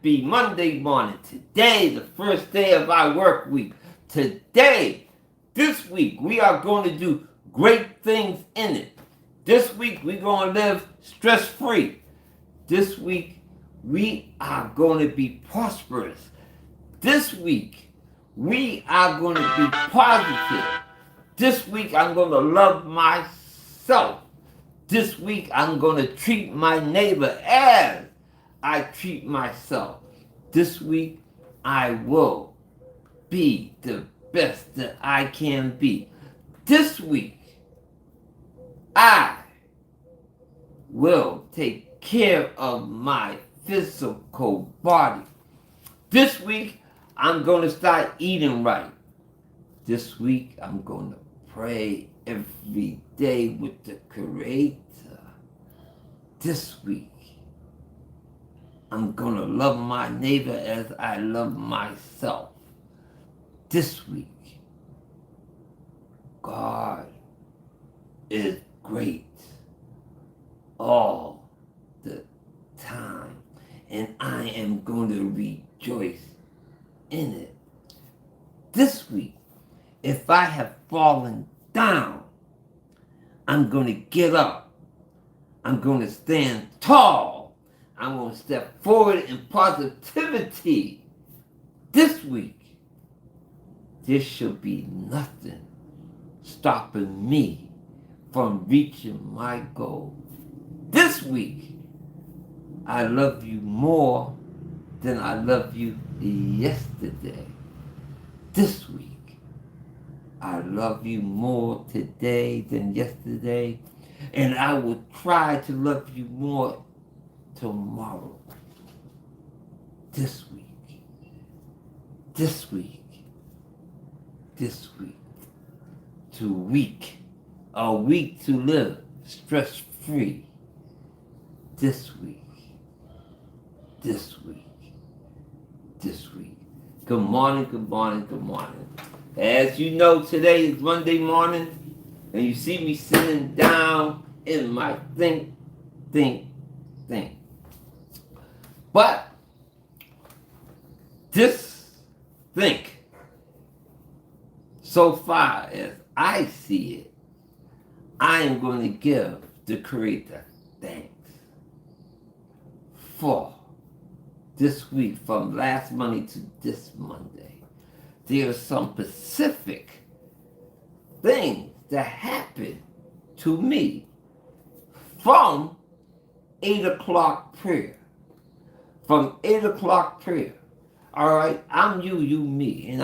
be Monday morning. Today, the first day of our work week. Today, this week, we are going to do great things in it. This week, we're going to live stress-free. This week, we are going to be prosperous. This week, we are going to be positive. This week, I'm going to love myself. This week, I'm going to treat my neighbor as I treat myself. This week, I will be the best that I can be. This week, I will take care of my physical body. This week, I'm going to start eating right. This week, I'm going to pray every day with the Creator. This week, I'm going to love my neighbor as I love myself. This week, God is great all the time, and I am going to rejoice in it. This week, if I have fallen down, I'm going to get up. I'm going to stand tall. I'm going to step forward in positivity. This week, there shall be nothing stopping me from reaching my goal. This week, I love you more than I love you yesterday. This week, I love you more today than yesterday, and I will try to love you more tomorrow. This week, this week, this week, a week to live stress-free. This week, this week, this week. Good morning, good morning, good morning. As you know, today is Monday morning, and you see me sitting down in my think. But this think, so far as I see it, I am going to give the Creator thanks for this week, from last Monday to this Monday. There are some specific things that happened to me from 8 o'clock prayer. From 8 o'clock prayer. All right, I'm you, me, and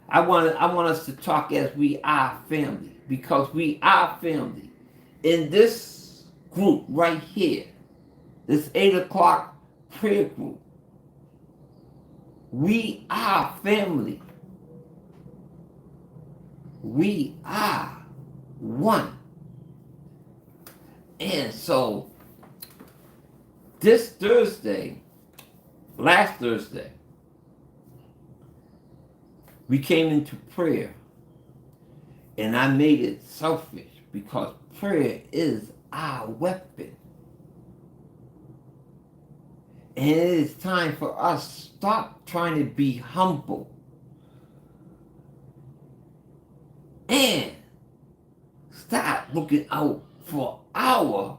I want us to talk as we are family, because we are family. In this group right here, this 8 o'clock prayer group, we are family. We are one. And so, this Thursday, last Thursday, we came into prayer, and I made it selfish because prayer is our weapon. And it is time for us to stop trying to be humble and start looking out for our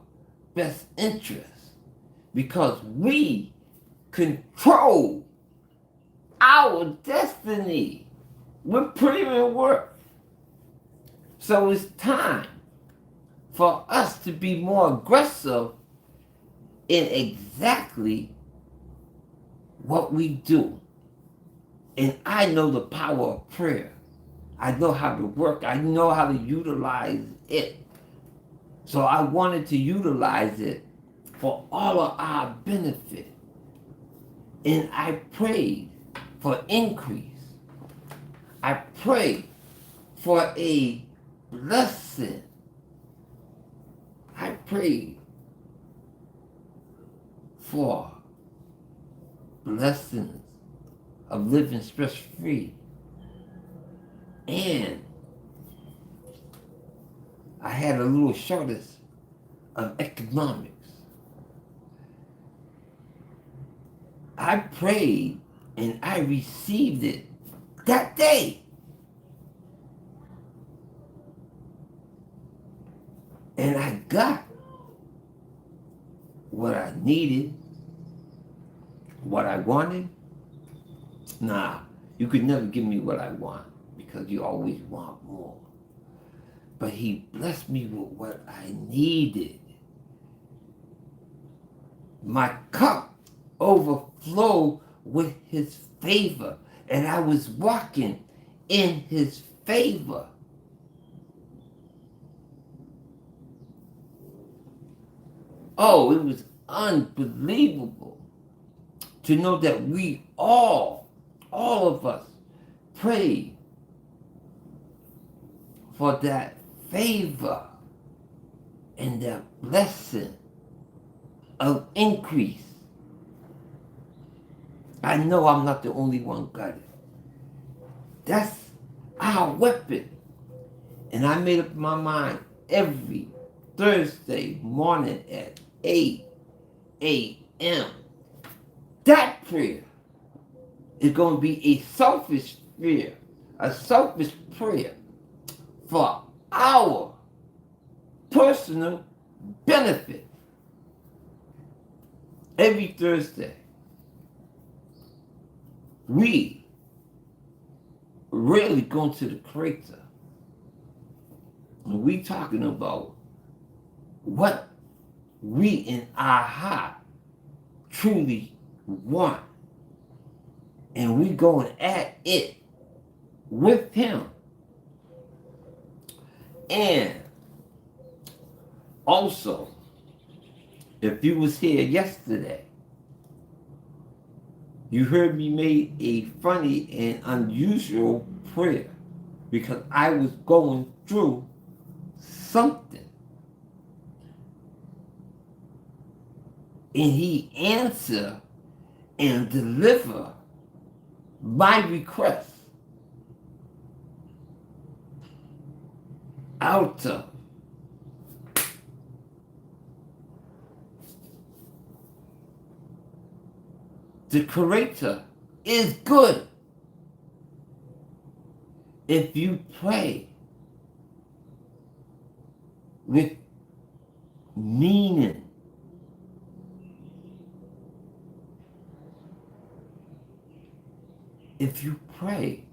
best interests, because we control our destiny. We're putting in work. So it's time for us to be more aggressive in exactly what we do. And I know the power of prayer. I know how to work. I know how to utilize it. So I wanted to utilize it for all of our benefit. And I prayed for increase. I prayed for a blessing. I prayed for blessings of living stress-free. And I had a little shortage of economics. I prayed and I received it that day. And I got what I needed, what I wanted. Nah, you could never give me what I want because you always want more. But he blessed me with what I needed. My cup overflowed with his favor, and I was walking in his favor. Oh, it was unbelievable to know that we all of us, prayed for that favor and that blessing of increase. I know I'm not the only one got it. That's our weapon. And I made up my mind every Thursday morning at 8 a.m. That prayer is going to be a selfish prayer for our personal benefit. Every Thursday, we really going to the Creator. And we talking about what we in our heart truly want. And we going at it with him. And also, if you was here yesterday, you heard me make a funny and unusual prayer because I was going through something. And he answered and delivered my request out of the Creator is good if you pray with meaning. If you pray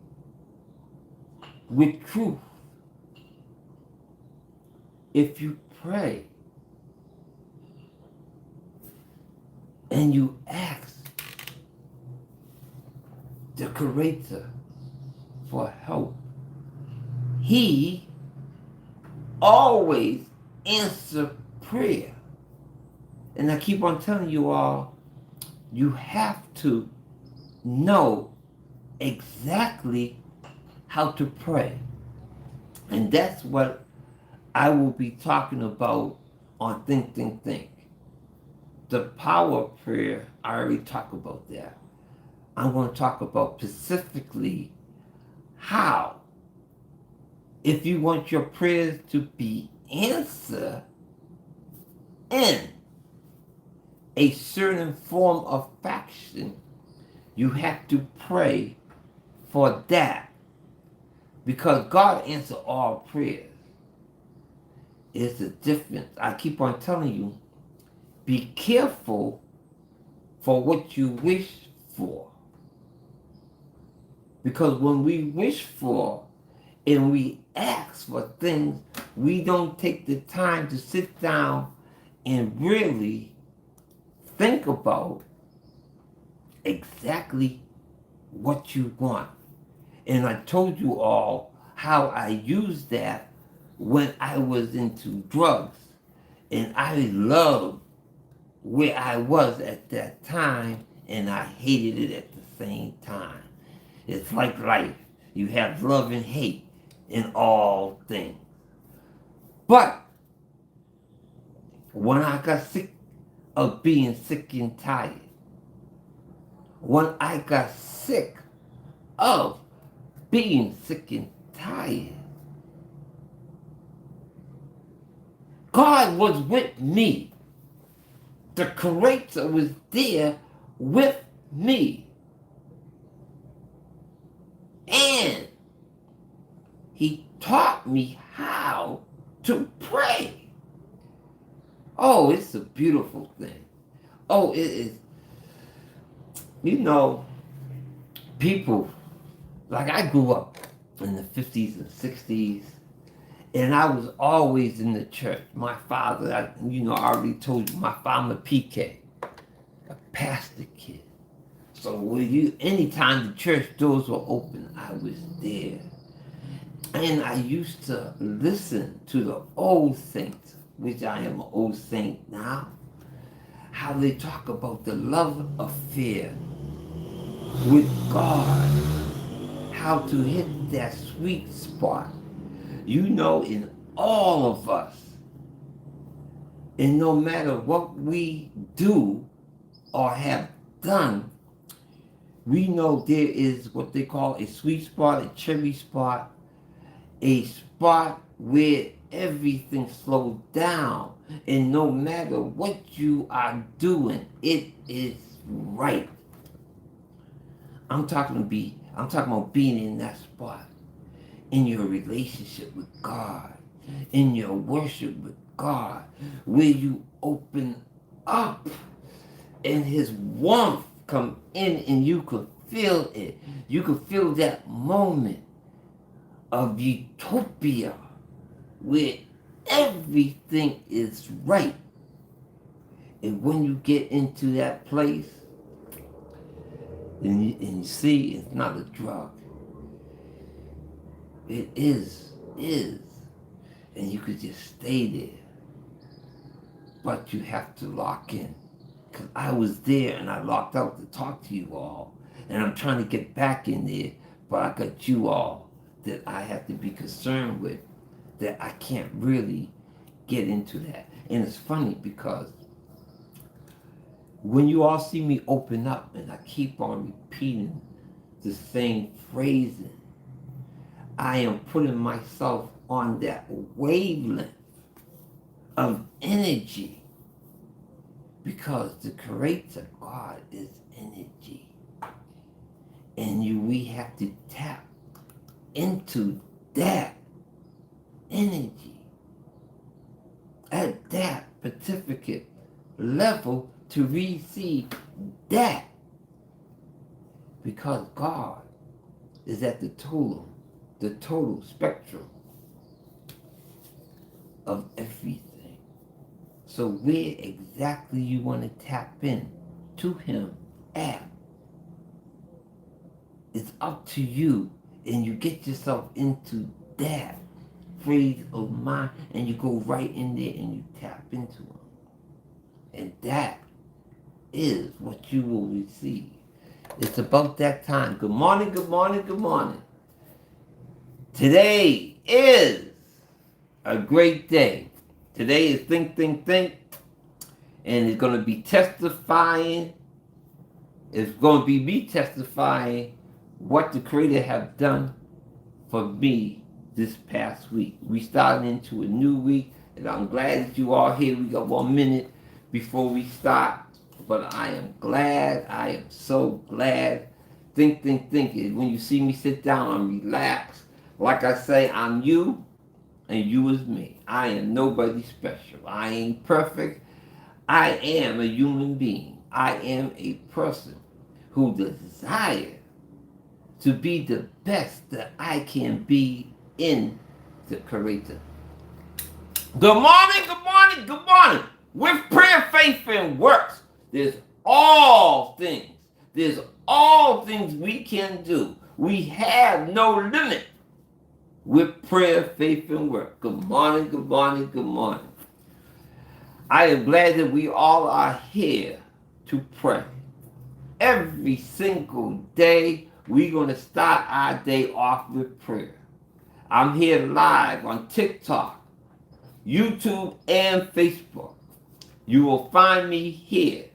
with truth, if you pray and you ask the Creator for help, he always answers prayer. And I keep on telling you all, you have to know exactly how to pray. And that's what I will be talking about on Think, Think, Think. The power of prayer, I already talked about that. I'm going to talk about specifically how, if you want your prayers to be answered in a certain form of fashion, you have to pray for that. Because God answers all prayers. It's a difference. I keep on telling you, be careful for what you wish for. Because when we wish for and we ask for things, we don't take the time to sit down and really think about exactly what you want. And I told you all how I used that when I was into drugs. And I loved where I was at that time, and I hated it at the same time. It's like life. You have love and hate in all things. But when I got sick of being sick and tired, when I got sick of being sick and tired, God was with me. The Creator was there with me. And he taught me how to pray. Oh, it's a beautiful thing. Oh, it is. You know, people, like I grew up in the 50s and 60s, and I was always in the church. My father, I already told you, my father, PK, a pastor kid. So anytime the church doors were open, I was there. And I used to listen to the old saints, which I am an old saint now, how they talk about the love affair with God, how to hit that sweet spot. In all of us, and no matter what we do or have done, we know there is what they call a sweet spot, a cherry spot, a spot where everything slows down, and no matter what you are doing, it is right. I'm talking about being in that spot, in your relationship with God, in your worship with God, where you open up and his warmth come in and you could feel it. You could feel that moment of utopia where everything is right. And when you get into that place, and you see it's not a drug. It is. And you could just stay there. But you have to lock in. Because I was there and I locked out to talk to you all. And I'm trying to get back in there, but I got you all that I have to be concerned with, that I can't really get into that. And it's funny because when you all see me open up and I keep on repeating the same phrasing, I am putting myself on that wavelength of energy, because the Creator God is energy. And we have to tap into that energy at that particular level to receive that, because God is at the total spectrum of everything. So where exactly you want to tap in to him at, it's up to you, and you get yourself into that phrase of mind, and you go right in there and you tap into him. And that is what you will receive. It's about that time. Good morning, good morning, good morning. Today is a great day. Today is Think, Think, Think. And it's going to be testifying. It's going to be me testifying what the Creator have done for me this past week. We started into a new week, and I'm glad that you all here. We got 1 minute before we start, but I am glad. I am so glad. Think, think, think. When you see me sit down, I'm relaxed. Like I say, I'm you, and you is me. I am nobody special. I ain't perfect. I am a human being. I am a person who desires to be the best that I can be in the Creator. Good morning, good morning, good morning. With prayer, faith, and works, there's all things. There's all things we can do. We have no limit with prayer, faith, and work. Good morning, good morning, good morning. I am glad that we all are here to pray. Every single day, we're going to start our day off with prayer. I'm here live on TikTok, YouTube, and Facebook. You will find me here.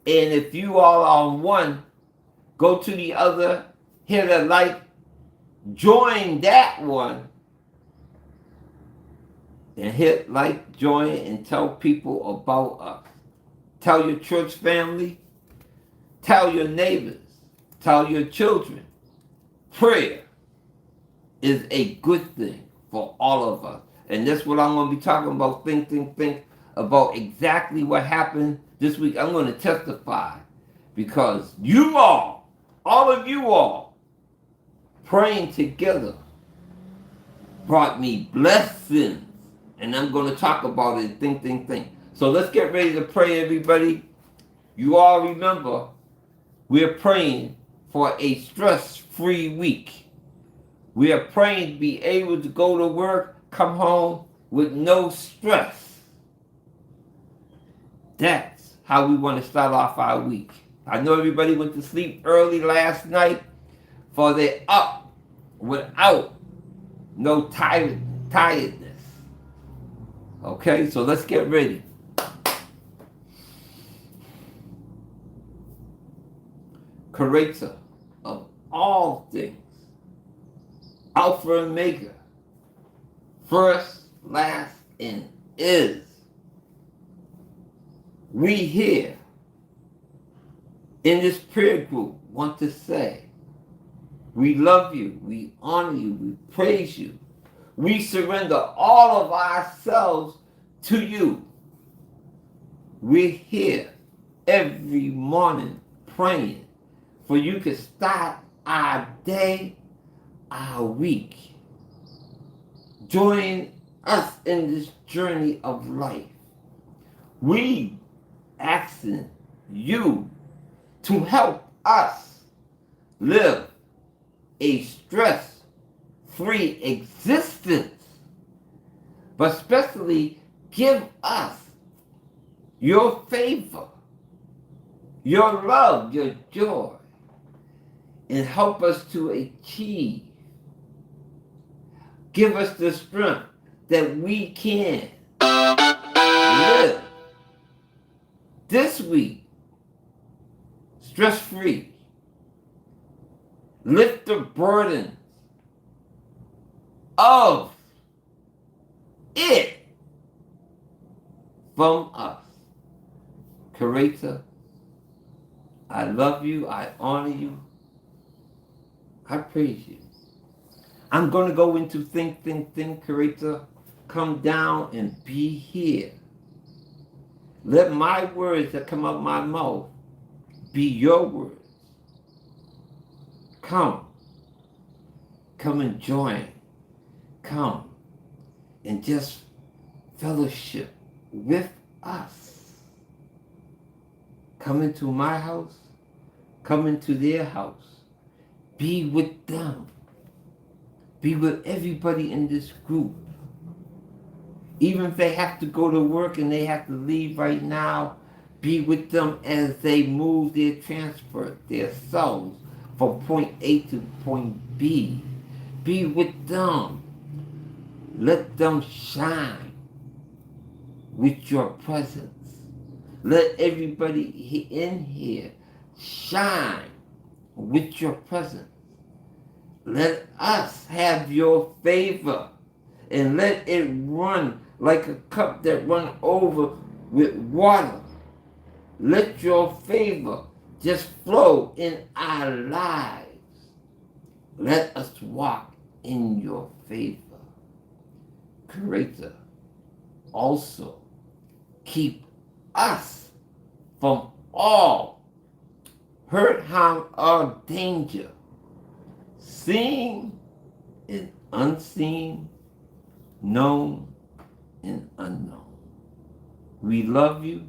And if you all are on one, go to the other, hit a like, join that one, and hit like, join, and tell people about us. Tell your church family, Tell your neighbors. Tell your children. Prayer is a good thing for all of us. And that's what I'm going to be talking about. Think about exactly what happened this week. I'm going to testify because you all of you all, praying together brought me blessings. And I'm going to talk about it. Think. So let's get ready to pray, everybody. You all remember, we're praying for a stress-free week. We are praying to be able to go to work, come home with no stress. That's how we want to start off our week. I know everybody went to sleep early last night, for they're up without no tiredness. Okay, so let's get ready. Creator of all things, Alpha and Omega, first, last, and is. We here in this prayer group want to say, we love you, we honor you, we praise you. We surrender all of ourselves to you. We're here every morning praying for you to start our day, our week. Join us in this journey of life. We asking you to help us live a stress-free existence, but especially give us your favor, your love, your joy, and help us to achieve. Give us the strength that we can live this week stress-free. Lift the burdens of it from us. Creator, I love you, I honor you, I praise you. I'm going to go into think, Creator. Come down and be here. Let my words that come out of my mouth be your words. Come and join. Come and just fellowship with us. Come into my house. Come into their house. Be with them. Be with everybody in this group. Even if they have to go to work and they have to leave right now, be with them as they move their transport, their souls, from point A to point B. Be with them. Let them shine with your presence. Let everybody in here shine with your presence. Let us have your favor and let it run like a cup that runs over with water. Let your favor just flow in our lives. Let us walk in your favor. Creator, also keep us from all hurt, harm, or danger, seen and unseen, known and unknown. We love you.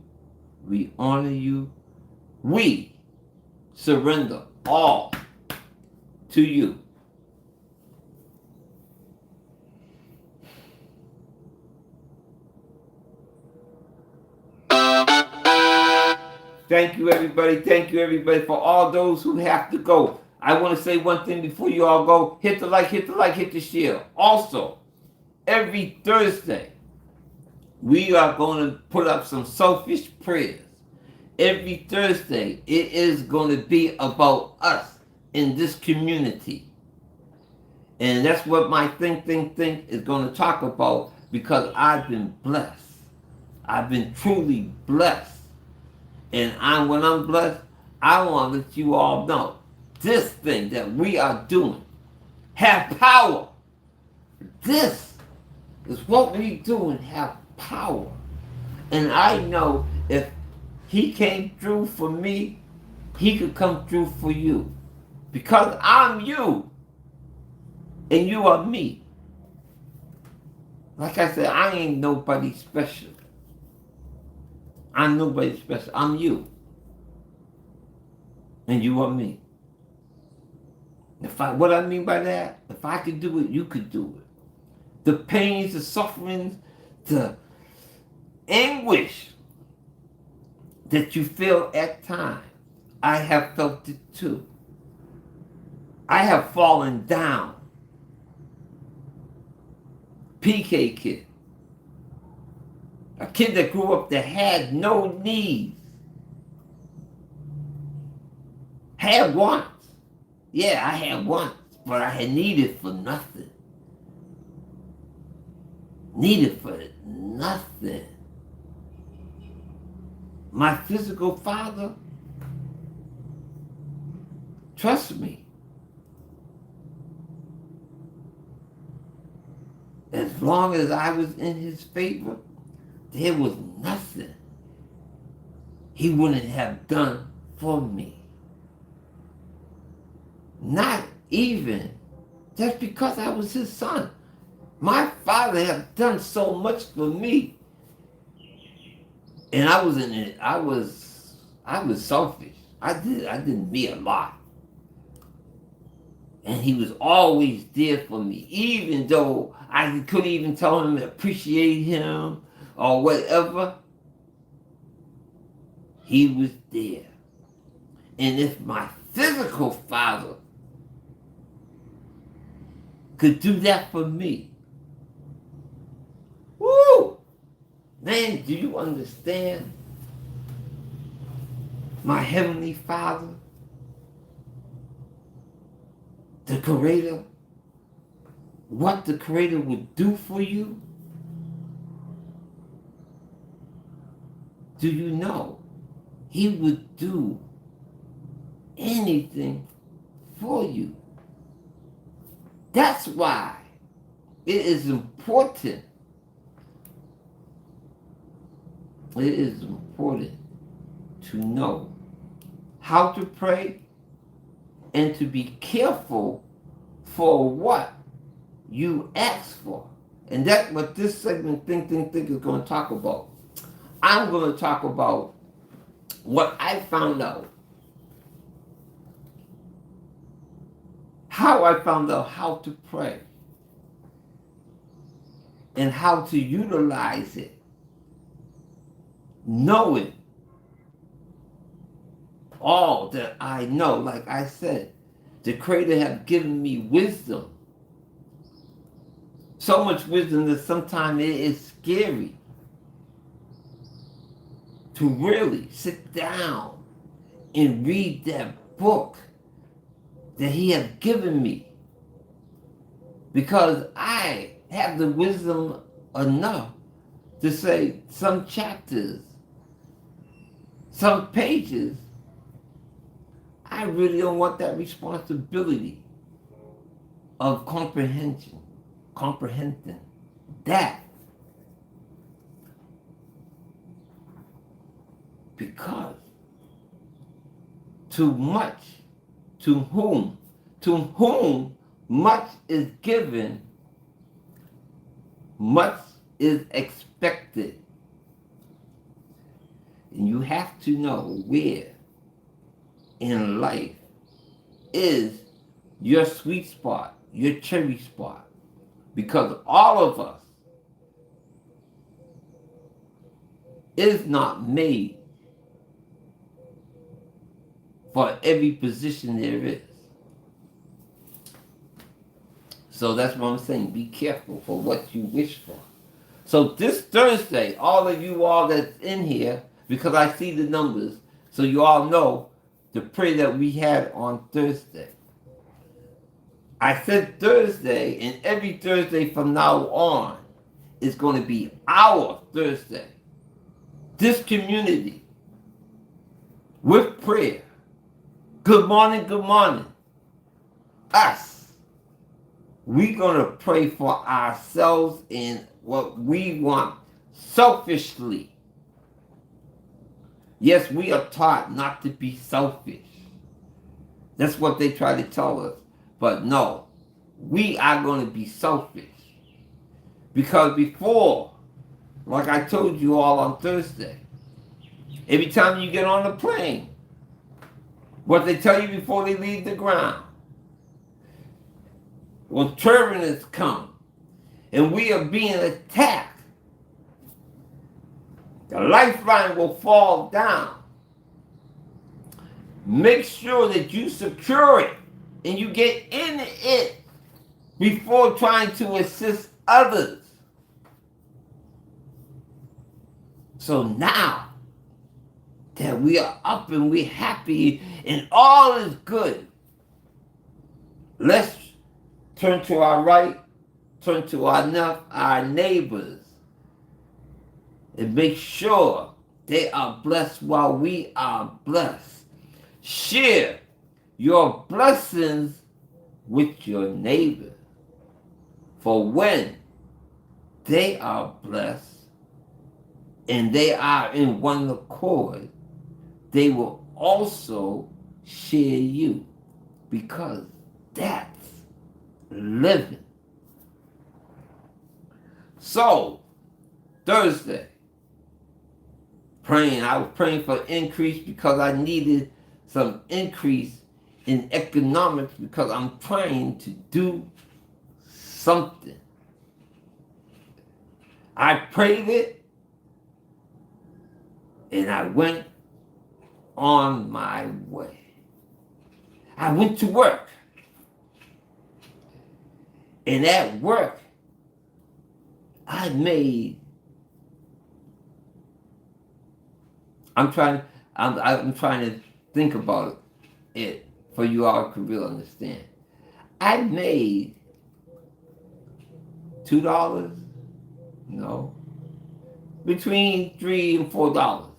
We honor you. We surrender all to you. Thank you, everybody. Thank you, everybody, for all those who have to go. I want to say one thing before you all go. Hit the like, hit the share. Also, every Thursday, we are going to put up some selfish prayers. Every Thursday, it is going to be about us in this community. And that's what my think is going to talk about, because I've been blessed. I've been truly blessed. And when I'm blessed, I want to let you all know this thing that we are doing have power. This is what we doing have power. And I know if he came through for me, he could come through for you. Because I'm you and you are me. Like I said, I ain't nobody special. I'm nobody special. I'm you. And you are me. What I mean by that, if I could do it, you could do it. The pains, the sufferings, the anguish that you feel at times, I have felt it too. I have fallen down. PK kid. A kid that grew up that had no needs. Had wants. Yeah, I had wants, but I had needed for nothing. Needed for nothing. My physical father, trust me, as long as I was in his favor, there was nothing he wouldn't have done for me. Not even just because I was his son. My father had done so much for me. And I was in it. I was selfish. I did me a lot. And he was always there for me, even though I couldn't even tell him to appreciate him or whatever. He was there. And if my physical father could do that for me, woo! Man, do you understand? My Heavenly Father, the Creator, what the Creator would do for you? Do you know? He would do anything for you. That's why it is important. It is important to know how to pray and to be careful for what you ask for. And that's what this segment, Think is going to talk about. I'm going to talk about what I found out. How I found out how to pray. And how to utilize it. Knowing all that I know, like I said, the Creator have given me wisdom. So much wisdom that sometimes it is scary to really sit down and read that book that He has given me. Because I have the wisdom enough to say some chapters, some pages, I really don't want that responsibility of comprehending that. Because to whom much is given, much is expected. And you have to know where in life is your sweet spot, your cherry spot. Because all of us is not made for every position there is. So that's what I'm saying. Be careful for what you wish for. So this Thursday, all of you all that's in here, because I see the numbers, so you all know the prayer that we had on Thursday. I said Thursday, and every Thursday from now on is going to be our Thursday. This community with prayer Good morning, good morning. Us. We're going to pray for ourselves and what we want selfishly. Yes, we are taught not to be selfish. That's what they try to tell us. But no, we are going to be selfish. Because before, like I told you all on Thursday, every time you get on the plane, what they tell you before they leave the ground, when turbulence comes and we are being attacked, the lifeline will fall down. Make sure that you secure it and you get in it before trying to assist others. So now that we are up and we're happy and all is good, let's turn to our right, turn to our neighbors, and make sure they are blessed while we are blessed. Share your blessings with your neighbor. For when they are blessed and they are in one accord, they will also share you, because that's living. So, Thursday, I was praying for increase because I needed some increase in economics because I'm trying to do something. I prayed it and I went on my way. I went to work. And at work, I'm trying to think about it for you all to really understand. I made $2, no, between $3 and $4.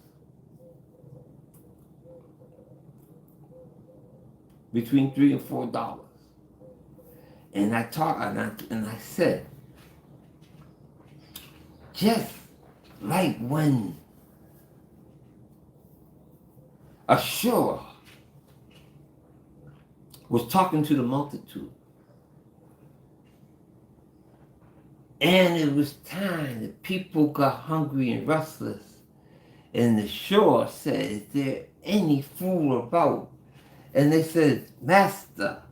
Between $3 and $4. And I talked and I said, just like when Ashura was talking to the multitude, and it was time that people got hungry and restless, and the shore said, is there any food about? And they said, Master,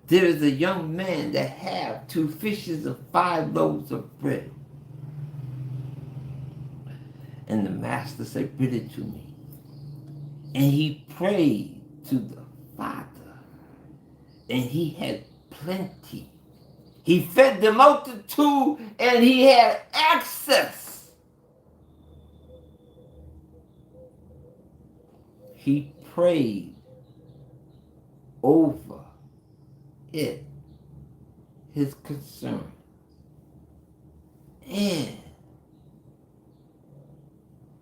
there is a young man that have 2 fishes and 5 loaves of bread. And the master said, bring it to me. And he prayed to the Father, and he had plenty. He fed the multitude, and he had access. He prayed over it, his concern. And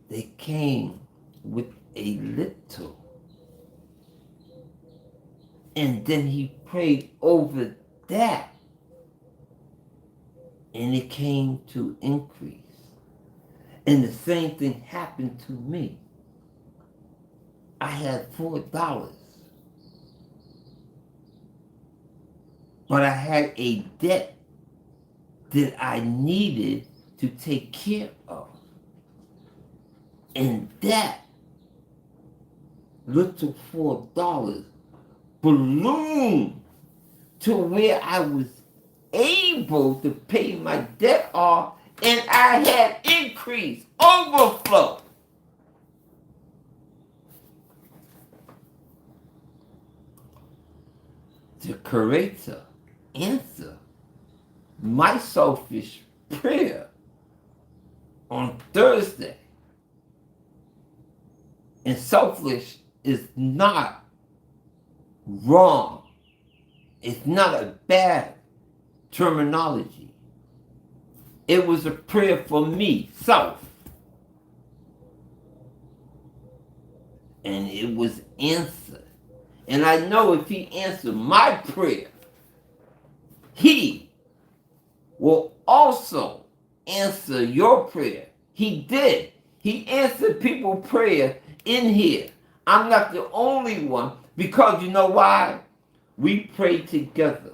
they came with a little. And then he prayed over that. And it came to increase. And the same thing happened to me. I had $4. But I had a debt that I needed to take care of. And that little $4 ballooned to where I was able to pay my debt off, and I had increase, overflow. The Creator answered my selfish prayer on Thursday. And selfish is not wrong. It's not a bad terminology. It was a prayer for me, self. And it was answered. And I know if he answered my prayer, he will also answer your prayer. He did. He answered people's prayer in here. I'm not the only one, because you know why? We pray together.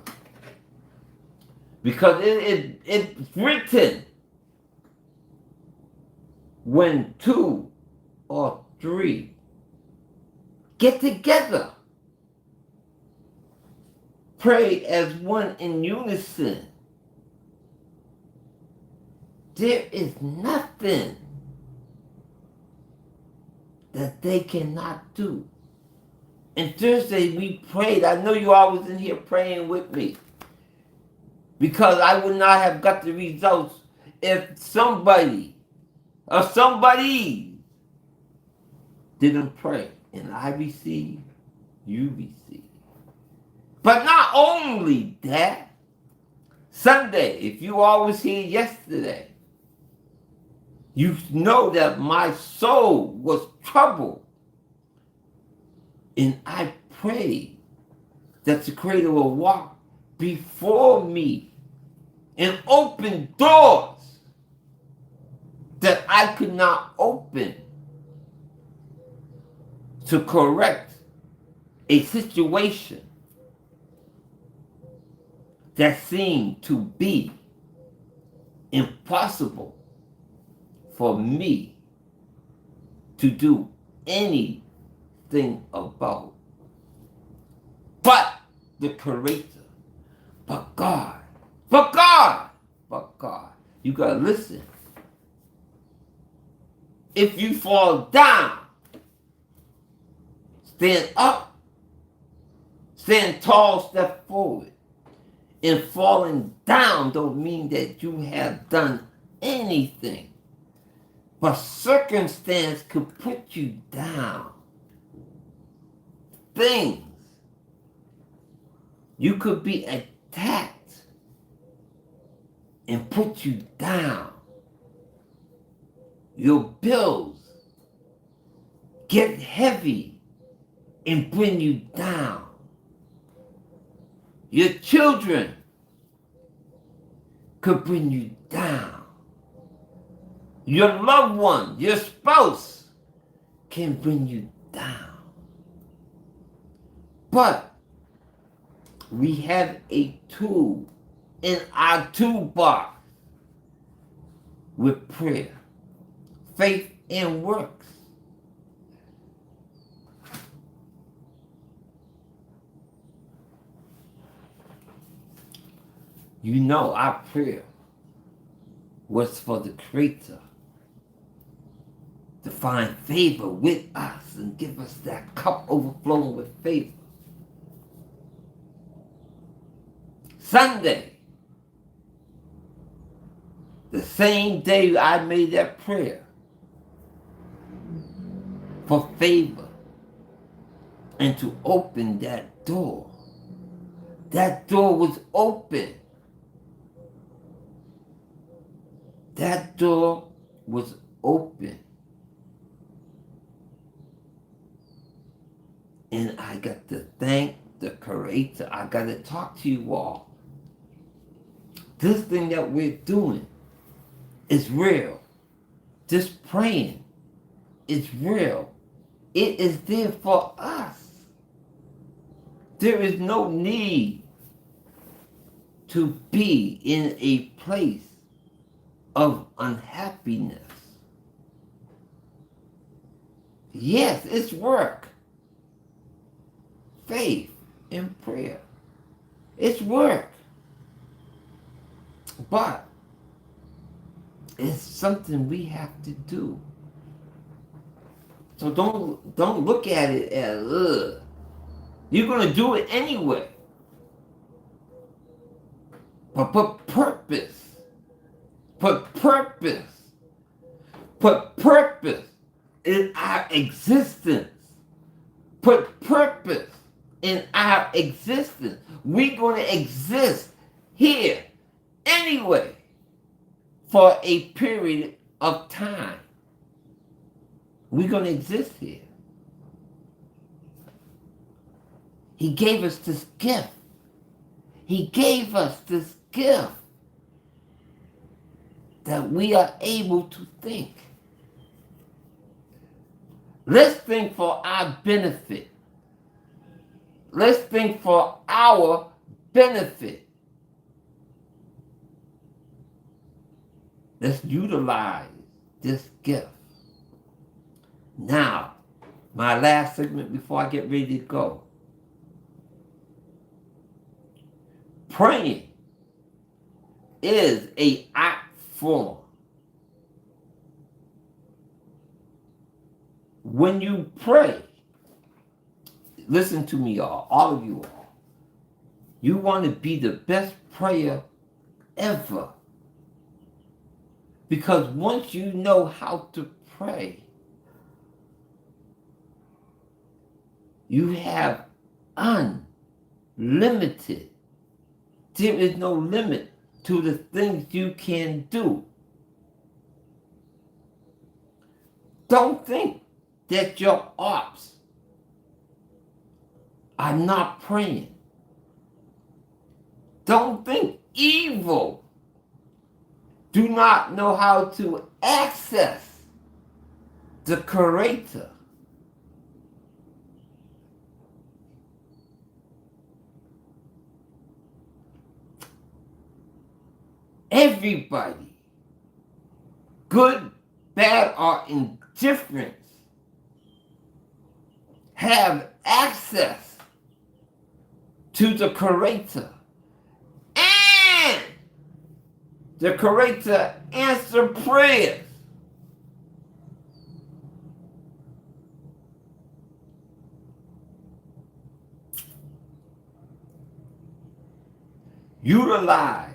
Because it's written, when two or three get together, pray as one in unison. There is nothing that they cannot do. And Thursday we prayed. I know you all was in here praying with me, because I would not have got the results if somebody or somebody didn't pray. And I receive, you receive. But not only that, Sunday, if you all was here yesterday, you know that my soul was troubled. And I prayed that the Creator will walk before me and open doors that I could not open, to correct a situation that seemed to be impossible for me to do anything about. But the Creator, but God, but God, but God. You gotta listen. If you fall down, stand up, stand tall, step forward. And falling down don't mean that you have done anything. But circumstance could put you down. Things. You could be attacked and put you down. Your bills get heavy and bring you down. Your children could bring you down. Your loved one, your spouse, can bring you down. But we have a tool in our toolbox with prayer, faith, and works. You know our prayer was for the Creator to find favor with us and give us that cup overflowing with favor. Sunday, the same day I made that prayer for favor and to open that door was open. That door was open. And I got to thank the Creator. I got to talk to you all. This thing that we're doing is real. This praying is real. It is there for us. There is no need to be in a place of unhappiness. Yes, it's work. Faith and prayer. It's work. But it's something we have to do. So don't look at it as, ugh. You're going to do it anyway. But put purpose. Put purpose. Put purpose in our existence. Put purpose in our existence. We're going to exist here anyway for a period of time. We're going to exist here. He gave us this gift. He gave us this gift that we are able to think. Let's think for our benefit. Let's think for our benefit. Let's utilize this gift. Now, my last segment before I get ready to go. Praying is an art form. When you pray, listen to me, all of you all. You want to be the best prayer ever. Because once you know how to pray, you have unlimited. There is no limit to the things you can do. Don't think that your ops are not praying. Don't think evil do not know how to access the Creator. Everybody, good, bad, or indifferent, have access to the Creator. And the Creator answers prayers. Utilize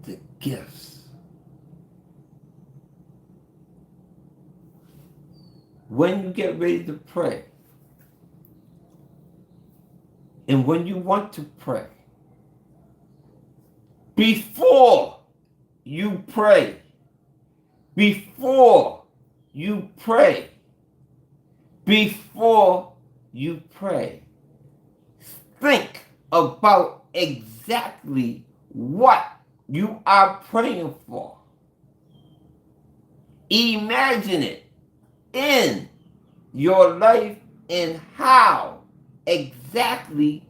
the gifts. When you get ready to pray, and when you want to pray, before you pray, before you pray, before you pray, think about exactly what you are praying for. Imagine it in your life and how exactly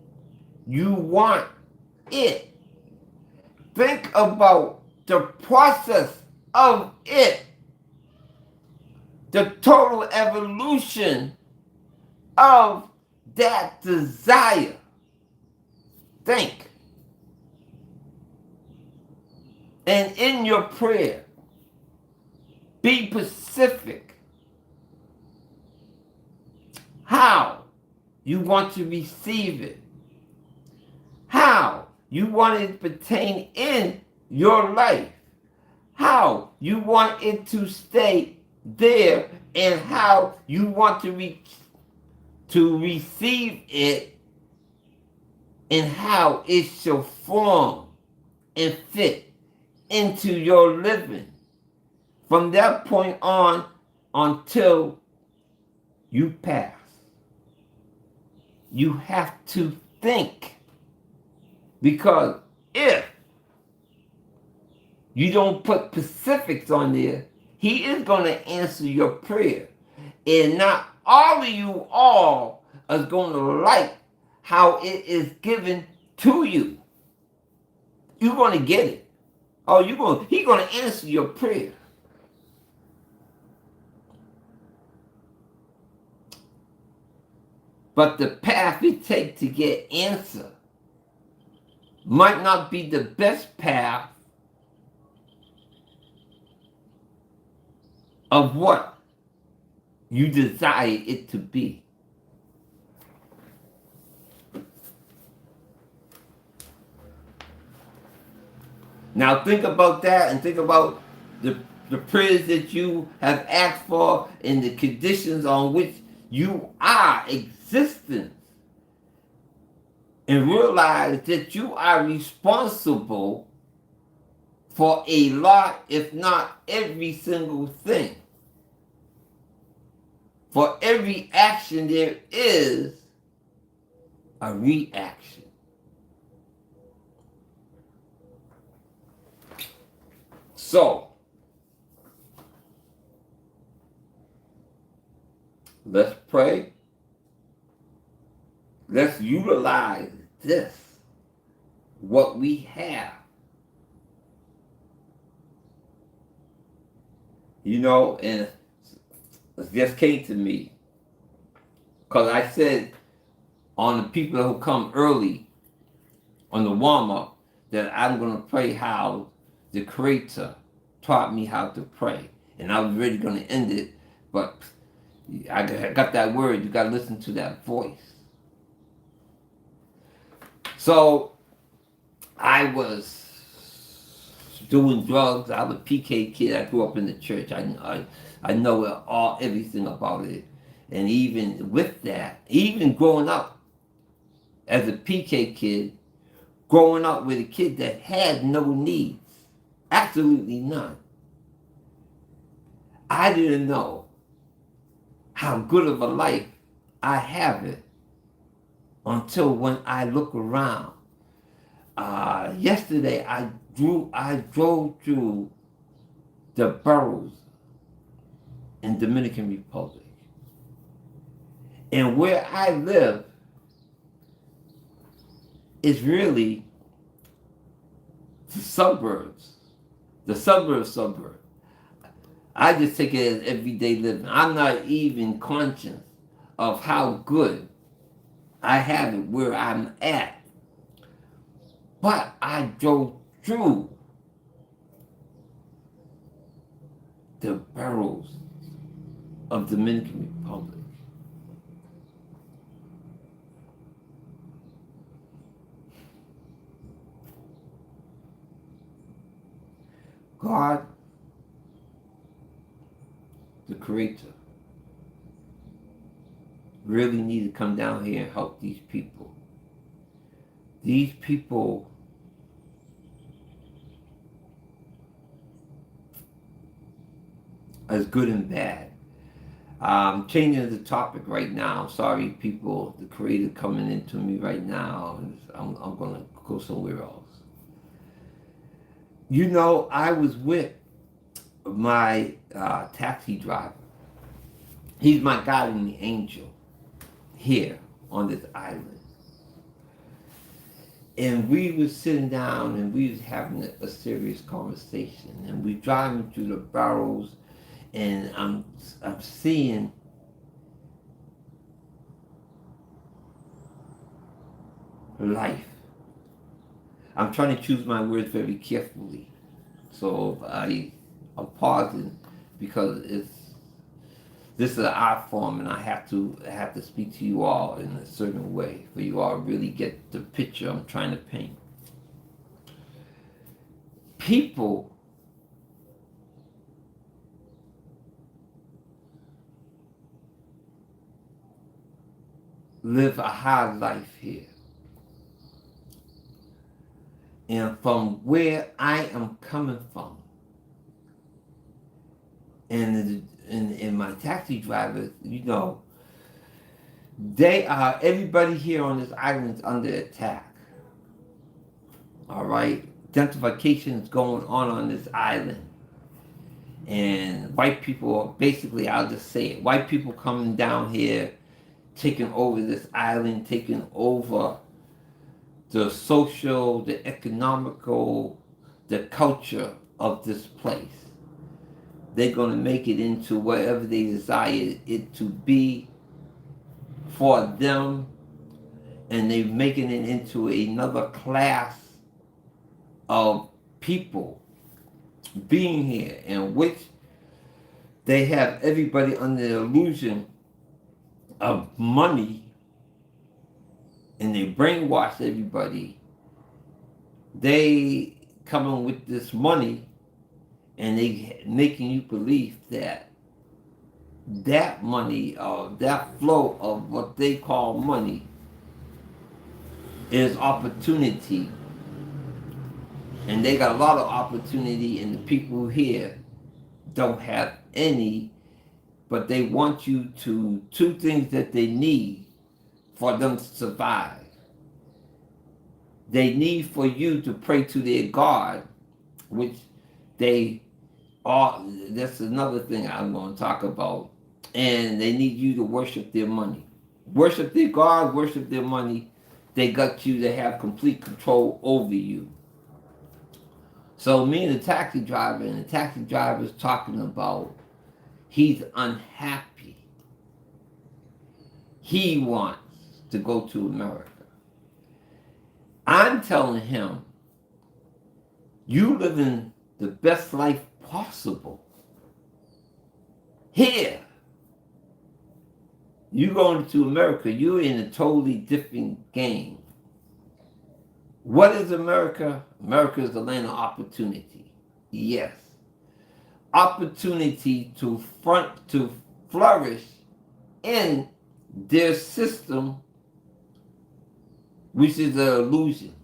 you want it. Think about the process of it, the total evolution of that desire. Think. And in your prayer, be specific how you want to receive it, how you want it to pertain in your life, how you want it to stay there, and how you want to receive it, and how it shall form and fit into your living from that point on until you pass. You have to think, because if you don't put specifics on there, he is going to answer your prayer. And not all of you all are going to like how it is given to you. You're going to get it. Oh, he's going to answer your prayer. But the path we take to get answer might not be the best path of what you desire it to be. Now think about that, and think about the prayers that you have asked for and the conditions on which you are existing. And realize that you are responsible for a lot, if not every single thing For every action there is a reaction. So, let's pray. Let's utilize this, what we have. You know, and it just came to me. Because I said on the people who come early, on the warm-up, that I'm going to pray how the Creator taught me how to pray. And I was really going to end it, but I got that word. You got to listen to that voice. So I was doing drugs. I was a PK kid. I grew up in the church. I know everything about it. And even with that, even growing up as a PK kid, growing up with a kid that had no needs, absolutely none, I didn't know how good of a life I have it until when I look around. Yesterday I drove through the boroughs in Dominican Republic. And where I live is really the suburbs. I just take it as everyday living. I'm not even conscious of how good I have it where I'm at. But I drove through the boroughs of Dominican Republic. God, the Creator, really need to come down here and help these people. These people as good and bad. I'm changing the topic right now. Sorry, people, the Creator coming into me right now. I'm going to go somewhere else. You know, I was with my taxi driver. He's my guardian angel here on this island. And we were sitting down and we was having a serious conversation. And we driving through the boroughs, and I'm seeing life. I'm trying to choose my words very carefully. So I'm pausing because this is an art form, and I have to speak to you all in a certain way for you all to really get the picture I'm trying to paint. People live a hard life here. And from where I am coming from, and my taxi drivers, you know, everybody here on this island is under attack. All right? Gentrification is going on this island. And white people, basically, I'll just say it, white people coming down here, taking over this island, taking over the social, the economical, the culture of this place. They're going to make it into whatever they desire it to be for them, and they're making it into another class of people being here, in which they have everybody under the illusion of money, and they brainwash everybody. They come in with this money, and they making you believe that money, that flow of what they call money, is opportunity. And they got a lot of opportunity, and the people here don't have any but they want you to, two things that they need for them to survive. They need for you to pray to their God, which they are, that's another thing I'm going to talk about. And they need you to worship their money. Worship their God, worship their money. They got you to have complete control over you. So me and the taxi driver is talking about he's unhappy. He wants to go to America. I'm telling him, you living the best life possible. Here, you going to America, you're in a totally different game. What is America? America is the land of opportunity. Yes. Opportunity to flourish in their system, which is an illusion.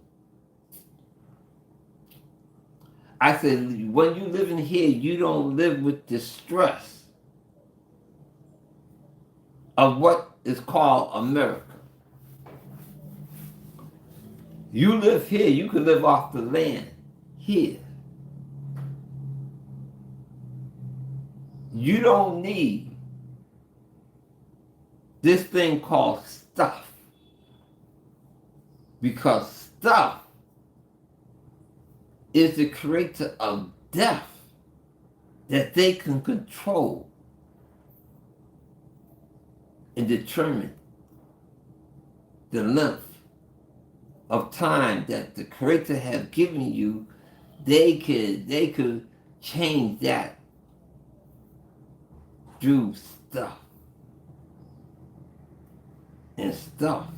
I said, when you live in here, you don't live with the stress of what is called America. You live here, you can live off the land here. You don't need this thing called stuff, because stuff is the creator of death that they can control and determine the length of time that the creator has given you. They could change that through stuff. And stuff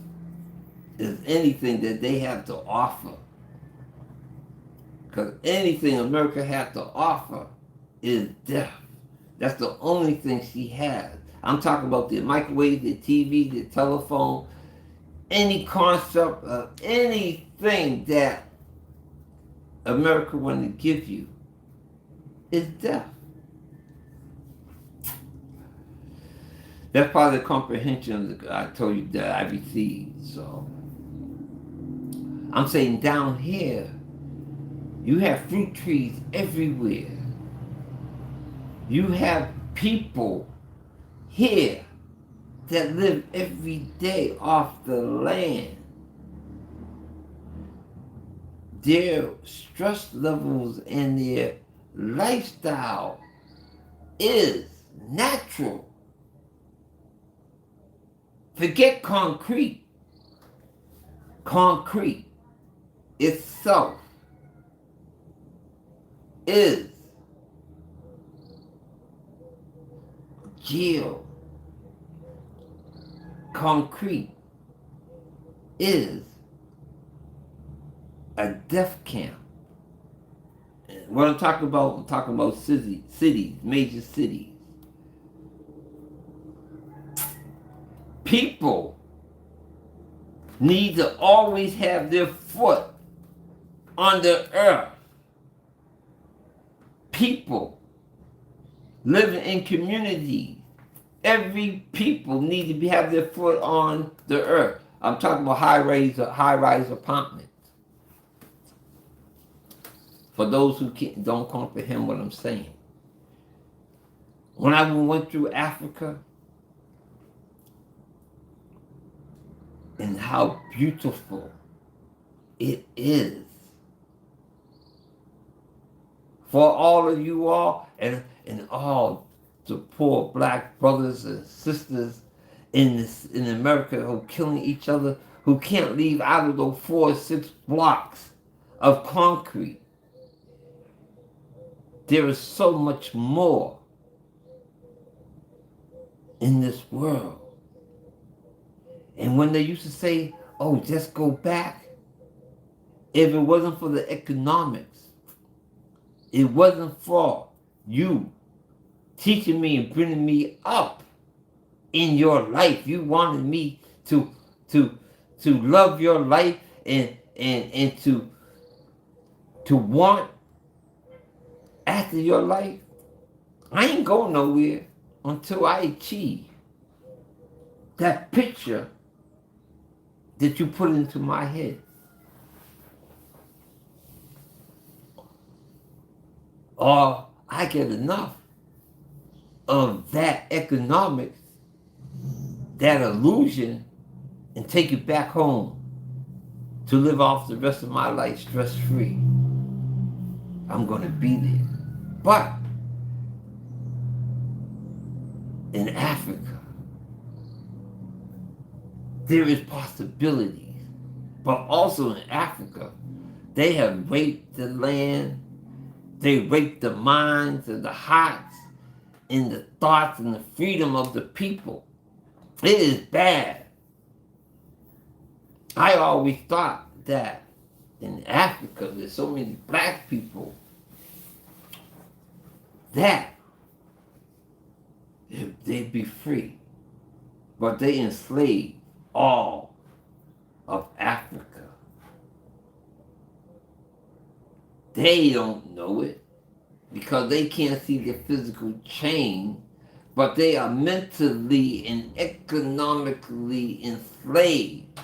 is anything that they have to offer. Because anything America has to offer is death. That's the only thing she has. I'm talking about the microwave, the TV, the telephone, any concept of anything that America want to give you is death. That's part of the comprehension that I told you that I received. So I'm saying down here, you have fruit trees everywhere. You have people here that live every day off the land. Their stress levels and their lifestyle is natural. Forget concrete. Concrete itself is jail. Concrete is a death camp. What I'm talking about cities, major cities. People need to always have their foot on the earth. People living in communities. Every people need to have their foot on the earth. I'm talking about high-rise apartments. For those who don't comprehend what I'm saying. When I went through Africa, and how beautiful it is. For all of you all, and all the poor black brothers and sisters in America who are killing each other, who can't leave out of those 4 or 6 blocks of concrete. There is so much more in this world. And when they used to say, oh, just go back, if it wasn't for the economics, it wasn't for you teaching me and bringing me up in your life. You wanted me to love your life and to want after your life. I ain't going nowhere. until I achieve that picture that you put into my head. Or I get enough of that economics, that illusion, and take it back home to live off the rest of my life stress-free. I'm going to be there. But in Africa, there is possibilities. But also in Africa, they have raped the land, they raped the minds and the hearts and the thoughts and the freedom of the people. It is bad. I always thought that in Africa, there's so many black people that if they'd be free. But they enslaved all of Africa. They don't know it because they can't see the physical change, but they are mentally and economically enslaved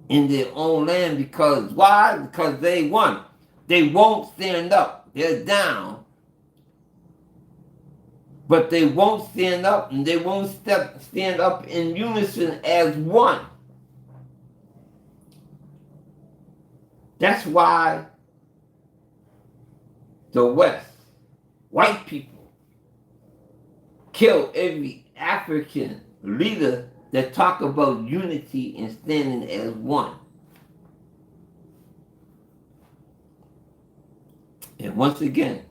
in their own land. Because why? Because they won. They won't stand up. They're down. But they won't stand up, and they won't stand up in unison as one. That's why the West, white people, kill every African leader that talk about unity and standing as one. And once again,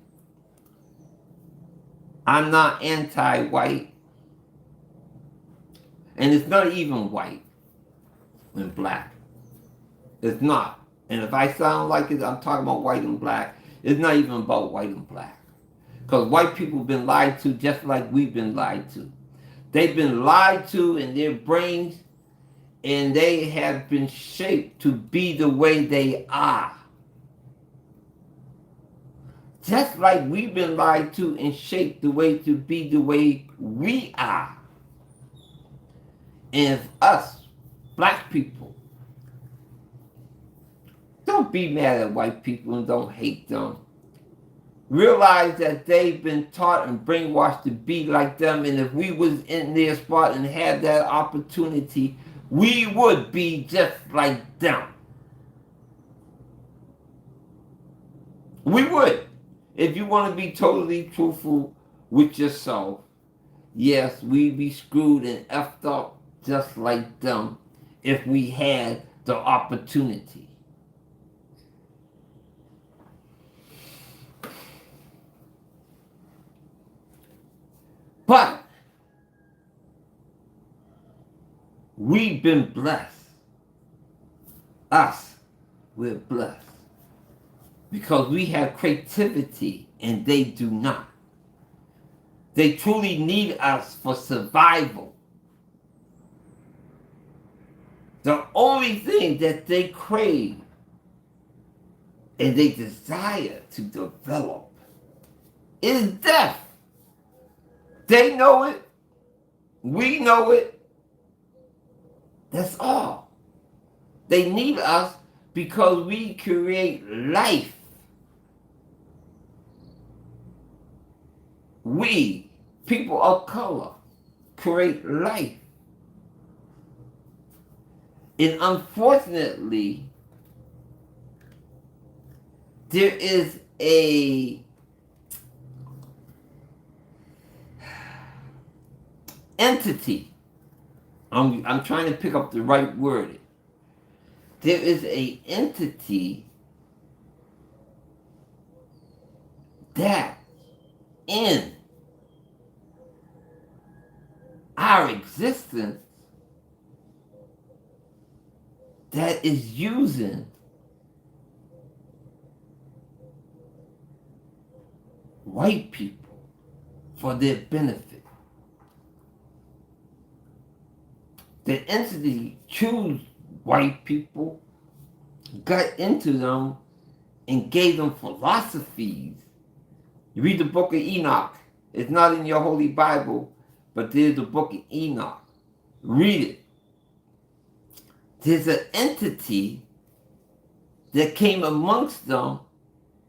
I'm not anti-white, and it's not even white and black. It's not. And if I sound like it, I'm talking about white and black. It's not even about white and black. Because white people have been lied to just like we've been lied to. They've been lied to in their brains, and they have been shaped to be the way they are. Just like we've been lied to and shaped the way to be the way we are. And if us, black people, don't be mad at white people and don't hate them. Realize that they've been taught and brainwashed to be like them, and if we was in their spot and had that opportunity, we would be just like them. We would. If you want to be totally truthful with yourself, yes, we'd be screwed and effed up just like them if we had the opportunity. But we've been blessed. Us, we're blessed. Because we have creativity and they do not. They truly need us for survival. The only thing that they crave and they desire to develop is death. They know it. We know it. That's all. They need us because we create life. We, people of color, create life. And unfortunately, there is a entity. I'm trying to pick up the right word. There is a entity that in our existence that is using white people for their benefit. The entity chose white people, got into them, and gave them philosophies. You read the book of Enoch, It's not in your Holy Bible, but there's the book of Enoch. Read it. There's an entity that came amongst them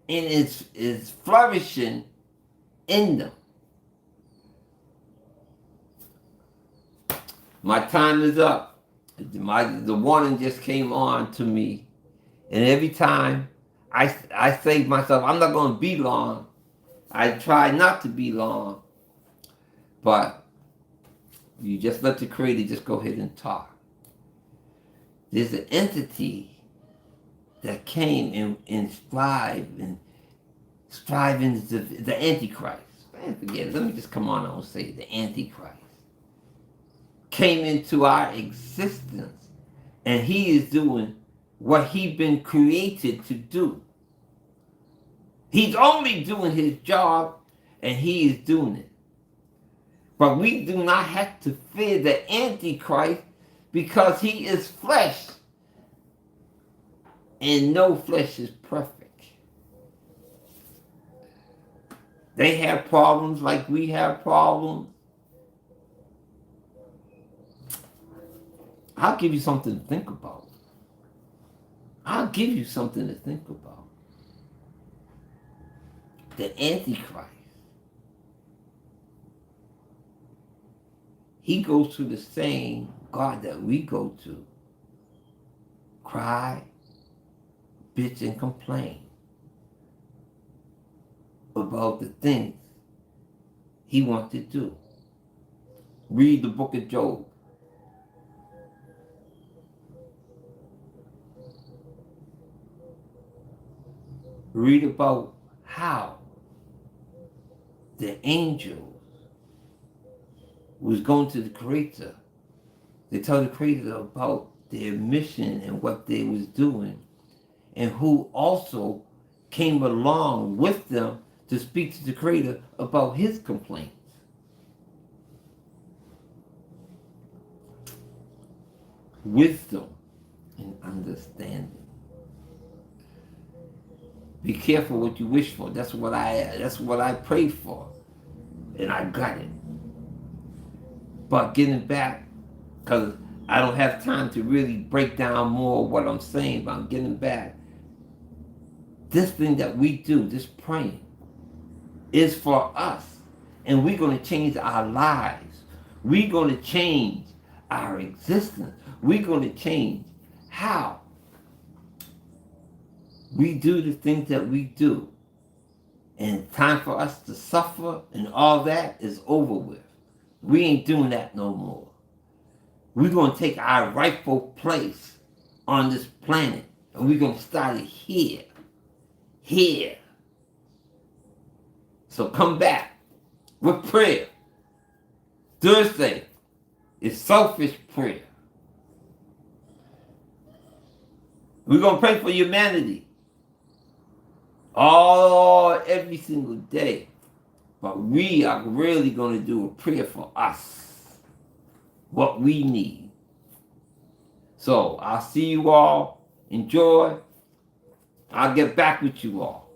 and is flourishing in them. My time is up. The warning just came on to me. And every time I say to myself, I'm not going to be long. I try not to be long. But you just let the Creator just go ahead and talk. There's an entity that came and striving is the Antichrist. Man, forget it. Let me just come on and say it. The Antichrist came into our existence, and he is doing what he's been created to do. He's only doing his job, and he is doing it. But we do not have to fear the Antichrist because he is flesh, and no flesh is perfect. They have problems like we have problems. I'll give you something to think about. I'll give you something to think about. The Antichrist. He goes to the same God that we go to. Cry, bitch, and complain about the things he wants to do. Read the book of Job. Read about how the angels was going to the Creator. They told the Creator about their mission and what they was doing, and who also came along with them to speak to the Creator about his complaints. Wisdom and understanding. Be careful what you wish for. That's what I prayed for. And I got it. But getting back, because I don't have time to really break down more what I'm saying, but I'm getting back. This thing that we do, this praying, is for us. And we're going to change our lives. We're going to change our existence. We're going to change how we do the things that we do. And time for us to suffer and all that is over with. We ain't doing that no more. We're going to take our rightful place on this planet. And we're going to start it here. Here. So come back with prayer. Thursday is selfish prayer. We're going to pray for humanity. Every single day. But we are really going to do a prayer for us. What we need. So I'll see you all. Enjoy. I'll get back with you all.